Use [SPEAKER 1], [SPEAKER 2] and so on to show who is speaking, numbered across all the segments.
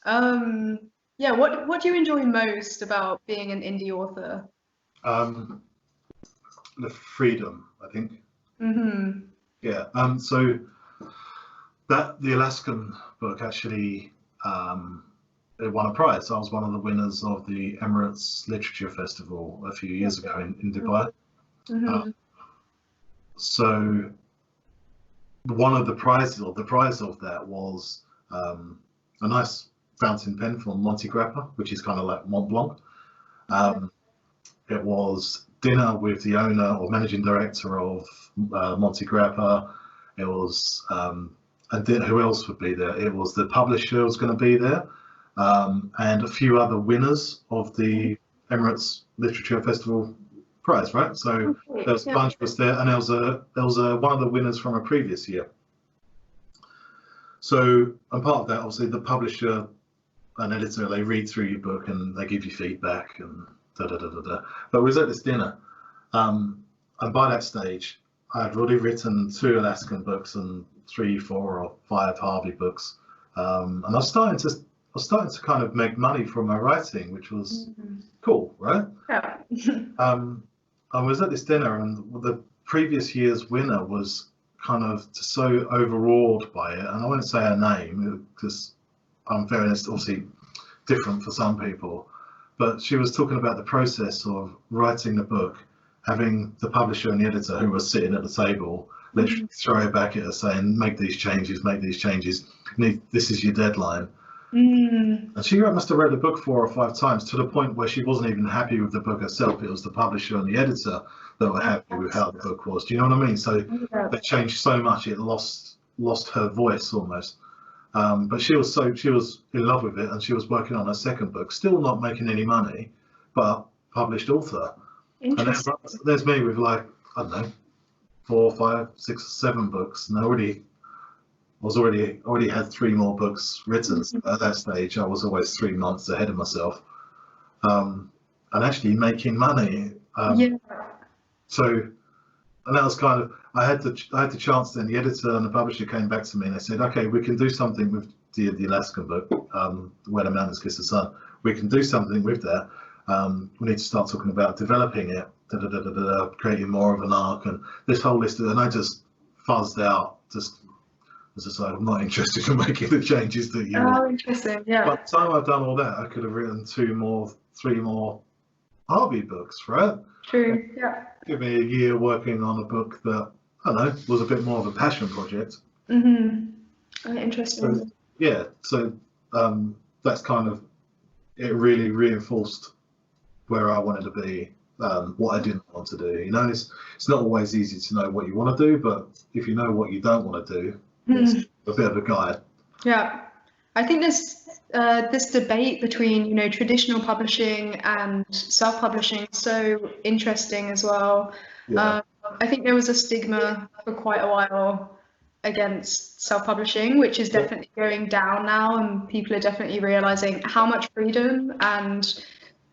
[SPEAKER 1] Yeah, what do you enjoy most about being an indie author?
[SPEAKER 2] Um, the freedom, I think.
[SPEAKER 1] Mm-hmm.
[SPEAKER 2] Yeah. So that the Alaskan book actually it won a prize. I was one of the winners of the Emirates Literature Festival a few years ago in Dubai.
[SPEAKER 1] Mm-hmm.
[SPEAKER 2] So one of the prizes, or the prize of that, was a nice fountain pen from Monte Grappa, which is kind of like Mont Blanc. It was dinner with the owner or managing director of Monte Grappa. It was, and then who else would be there? It was the publisher was going to be there, and a few other winners of the Emirates Literature Festival prize, right? So there was a bunch of us there, and there was a one of the winners from a previous year. So, and part of that, obviously, the publisher and editor, they read through your book and they give you feedback and da da da da da. But we was at this dinner, and by that stage, I had already written 2 Alaskan books and 3, 4, or 5 Harvey books, and I was starting to kind of make money from my writing, which was cool, right?
[SPEAKER 1] Yeah.
[SPEAKER 2] I was at this dinner, and the previous year's winner was kind of so overawed by it, and I won't say her name because unfairness obviously different for some people, but she was talking about the process of writing the book, having the publisher and the editor who were sitting at the table literally throw it back at her saying, make these changes, this is your deadline. And she must have read the book 4 or 5 times, to the point where she wasn't even happy with the book herself. It was the publisher and the editor that were happy with how the book was. Do you know what I mean? So they changed so much, it lost her voice almost. But she was in love with it, and she was working on her second book, still not making any money, but published author. And there's me with, like, I don't know, 4, 5, 6, 7 books, and already had 3 more books written. So at that stage, I was always 3 months ahead of myself, and actually making money. So, and that was kind of, I had the chance. Then the editor and the publisher came back to me and they said, okay, we can do something with the Alaskan book, Where the Mountains Kiss the Sun. We can do something with that. We need to start talking about developing it, creating more of an arc, and this whole list. And I just fuzzed out. As I say, I'm not interested in making the changes that you want.
[SPEAKER 1] Interesting, yeah.
[SPEAKER 2] By the time I've done all that, I could have written 2 more, 3 more Harvey books, right?
[SPEAKER 1] True, yeah.
[SPEAKER 2] Give me a year working on a book that, I don't know, was a bit more of a passion project.
[SPEAKER 1] Interesting.
[SPEAKER 2] So, yeah, so that's kind of, it really reinforced where I wanted to be, what I didn't want to do. You know, it's not always easy to know what you want to do, but if you know what you don't want to do, it's a bit of a guide.
[SPEAKER 1] Yeah, I think this debate between traditional publishing and self-publishing is so interesting as well.
[SPEAKER 2] Yeah.
[SPEAKER 1] I think there was a stigma for quite a while against self-publishing, which is definitely going down now, and people are definitely realizing how much freedom and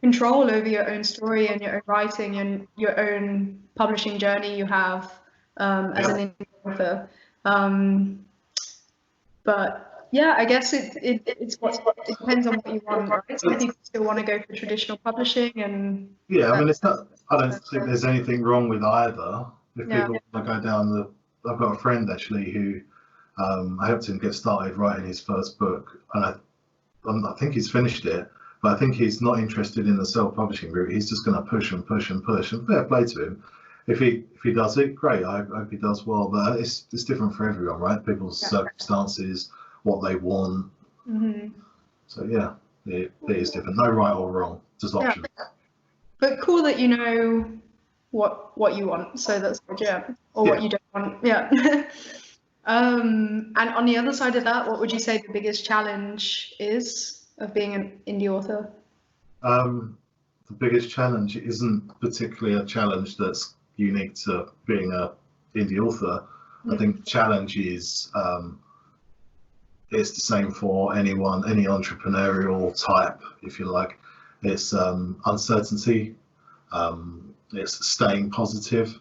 [SPEAKER 1] control over your own story and your own writing and your own publishing journey you have as an indie author. But yeah, I guess it depends on what you want, right? Some people still want to go for traditional publishing, and
[SPEAKER 2] yeah, I mean, it's not. I don't think there's anything wrong with either. If people want to go down I've got a friend actually who I helped him get started writing his first book, and I think he's finished it, but I think he's not interested in the self-publishing route. He's just going to push and push and push, and fair play to him. If he does it, great. I hope he does well. But it's different for everyone, right? People's circumstances, what they want. So yeah, it is different. No right or wrong, just options.
[SPEAKER 1] But cool that you know what you want. So that's good, yeah. Or what you don't want, yeah. And on the other side of that, what would you say the biggest challenge is of being an indie author?
[SPEAKER 2] The biggest challenge isn't particularly a challenge that's unique to being an indie author. I think the challenge is it's the same for any entrepreneurial type, if you like. It's uncertainty, it's staying positive,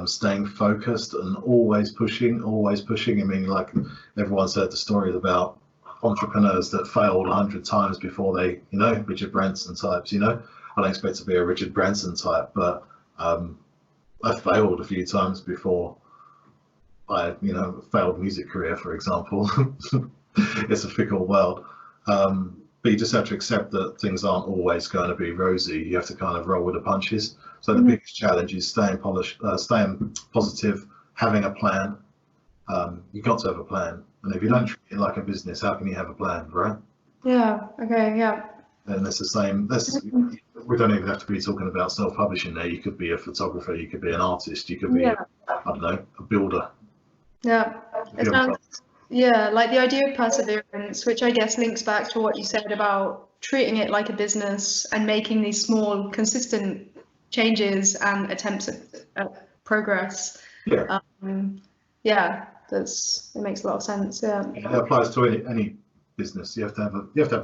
[SPEAKER 2] staying focused, and always pushing. I mean, like, everyone's heard the story about entrepreneurs that failed 100 times before they, Richard Branson types, I don't expect to be a Richard Branson type, but I failed a few times before I, failed music career, for example. It's a fickle world. But you just have to accept that things aren't always going to be rosy. You have to kind of roll with the punches. So the biggest challenge is staying positive, having a plan. You've got to have a plan. And if you don't treat it like a business, how can you have a plan, right?
[SPEAKER 1] Yeah. Okay. Yeah.
[SPEAKER 2] And that's the same. We don't even have to be talking about self-publishing there. You could be a photographer, you could be an artist, you could be, I don't know, a builder.
[SPEAKER 1] Yeah. Like the idea of perseverance, which I guess links back to what you said about treating it like a business and making these small, consistent changes and attempts at progress.
[SPEAKER 2] Yeah.
[SPEAKER 1] It makes a lot of sense. Yeah.
[SPEAKER 2] It applies to any business. You have to have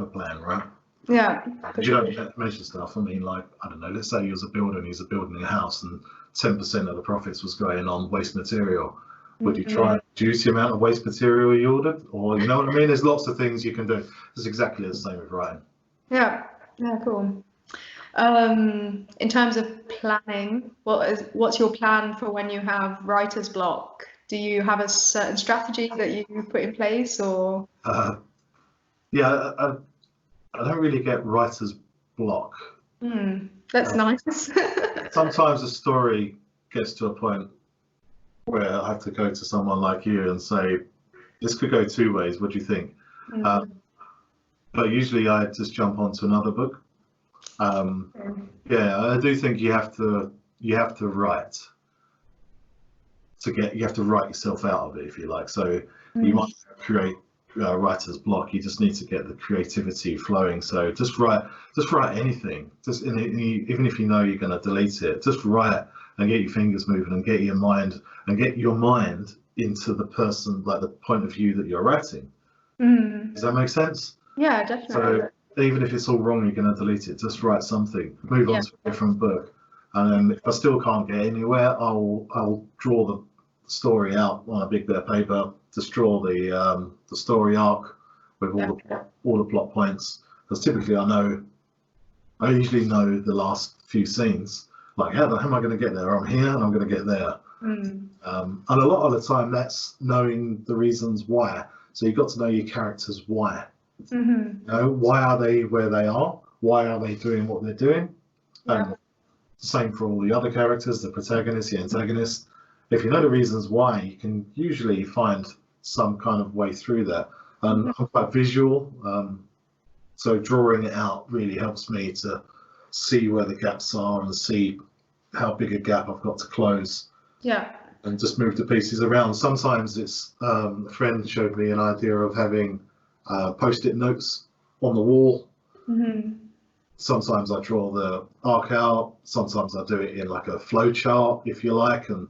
[SPEAKER 2] a plan, right?
[SPEAKER 1] Yeah.
[SPEAKER 2] You don't measure stuff. I mean, like, I don't know, let's say you was a builder and he's building a house and 10% of the profits was going on waste material. Would you try and reduce the amount of waste material you ordered? Or, you know what I mean? There's lots of things you can do. It's exactly the same with writing.
[SPEAKER 1] Yeah, cool. In terms of planning, what's your plan for when you have writer's block? Do you have a certain strategy that you put in place, or?
[SPEAKER 2] I don't really get writer's block.
[SPEAKER 1] That's nice.
[SPEAKER 2] Sometimes a story gets to a point where I have to go to someone like you and say, this could go two ways, what do you think? But usually I just jump onto another book. I do think you have to write you have to write yourself out of it, if you like. So you might create writer's block. You just need to get the creativity flowing. So just write anything. Even if you know you're going to delete it, just write and get your fingers moving and get your mind into the person, like the point of view that you're writing. Does that make sense?
[SPEAKER 1] Yeah, definitely.
[SPEAKER 2] So even if it's all wrong, you're going to delete it. Just write something. Move on to a different book. And then if I still can't get anywhere, I'll draw the story out on a big bit of paper. Just draw the story arc with all the plot points. Because typically I usually know the last few scenes. Like, how am I going to get there? I'm here and I'm going to get there. And a lot of the time that's knowing the reasons why. So you've got to know your characters why. Why are they where they are? Why are they doing what they're doing? And same for all the other characters, the protagonist, the antagonist. If you know the reasons why, you can usually find some kind of way through that. I'm quite visual, so drawing it out really helps me to see where the gaps are and see how big a gap I've got to close.
[SPEAKER 1] Yeah.
[SPEAKER 2] And just move the pieces around. Sometimes it's a friend showed me an idea of having post-it notes on the wall. Sometimes I draw the arc out. Sometimes I do it in like a flow chart, if you like, and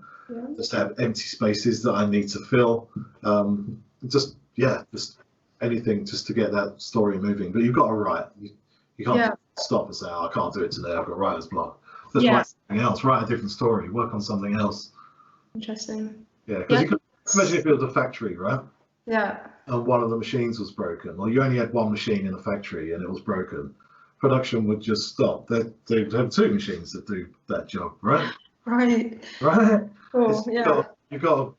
[SPEAKER 2] just have empty spaces that I need to fill. Just anything just to get that story moving. But you've got to write. You can't stop and say, I can't do it today. I've got writer's block. Just write something else. Write a different story. Work on something else.
[SPEAKER 1] Interesting.
[SPEAKER 2] Yeah, because you could imagine if it was a factory, right?
[SPEAKER 1] Yeah.
[SPEAKER 2] And one of the machines was broken, or you only had one machine in a factory and it was broken. Production would just stop. They'd have two machines that do that job, right?
[SPEAKER 1] Right. Cool.
[SPEAKER 2] You've got to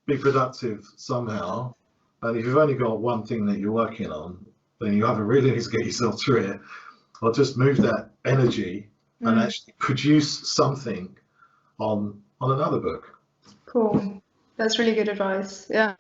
[SPEAKER 2] be productive somehow. And if you've only got one thing that you're working on, then you either really need to get yourself through it, or just move that energy and actually produce something on another book.
[SPEAKER 1] Cool. That's really good advice. Yeah.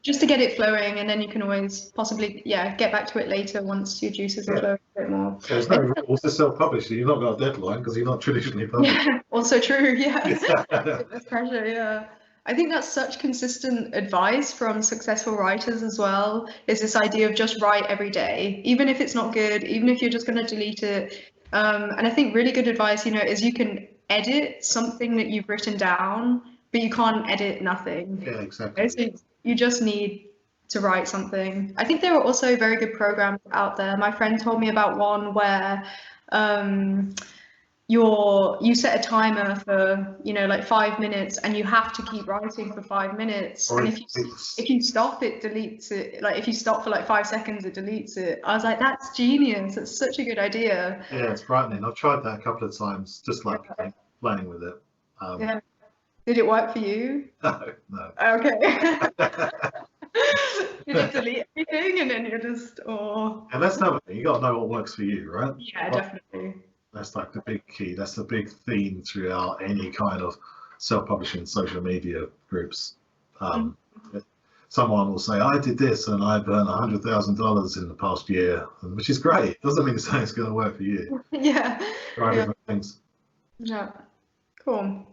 [SPEAKER 1] Just to get it flowing, and then you can always possibly get back to it later once your juices are flowing a bit more.
[SPEAKER 2] There's no rules to self-publish. You've not got a deadline because you're not traditionally published.
[SPEAKER 1] Yeah, also true. Yeah. That's pressure. Yeah. I think that's such consistent advice from successful writers as well, is this idea of just write every day, even if it's not good, even if you're just going to delete it. And I think really good advice, is you can edit something that you've written down, but you can't edit nothing.
[SPEAKER 2] Yeah, exactly.
[SPEAKER 1] So you just need to write something. I think there are also very good programs out there. My friend told me about one where you set a timer for, you know, like 5 minutes, and you have to keep writing for 5 minutes.
[SPEAKER 2] Or
[SPEAKER 1] And if you stop, it deletes it. Like if you stop for like 5 seconds, it deletes it. I was like, that's genius. That's such a good idea.
[SPEAKER 2] yeah, it's frightening. I've tried that a couple of times, just like playing with it.
[SPEAKER 1] Yeah. Did it work for you?
[SPEAKER 2] No, no.
[SPEAKER 1] Okay. Did it delete everything and then you're just, oh.
[SPEAKER 2] And that's another thing. You got to know what works for you, right?
[SPEAKER 1] Yeah, definitely.
[SPEAKER 2] That's like the big key. That's the big theme throughout any kind of self-publishing social media groups. Someone will say, "I did this and I've earned $100,000 in the past year," which is great. Doesn't mean it's going to work for you.
[SPEAKER 1] Yeah.
[SPEAKER 2] Try different things.
[SPEAKER 1] Yeah. Cool.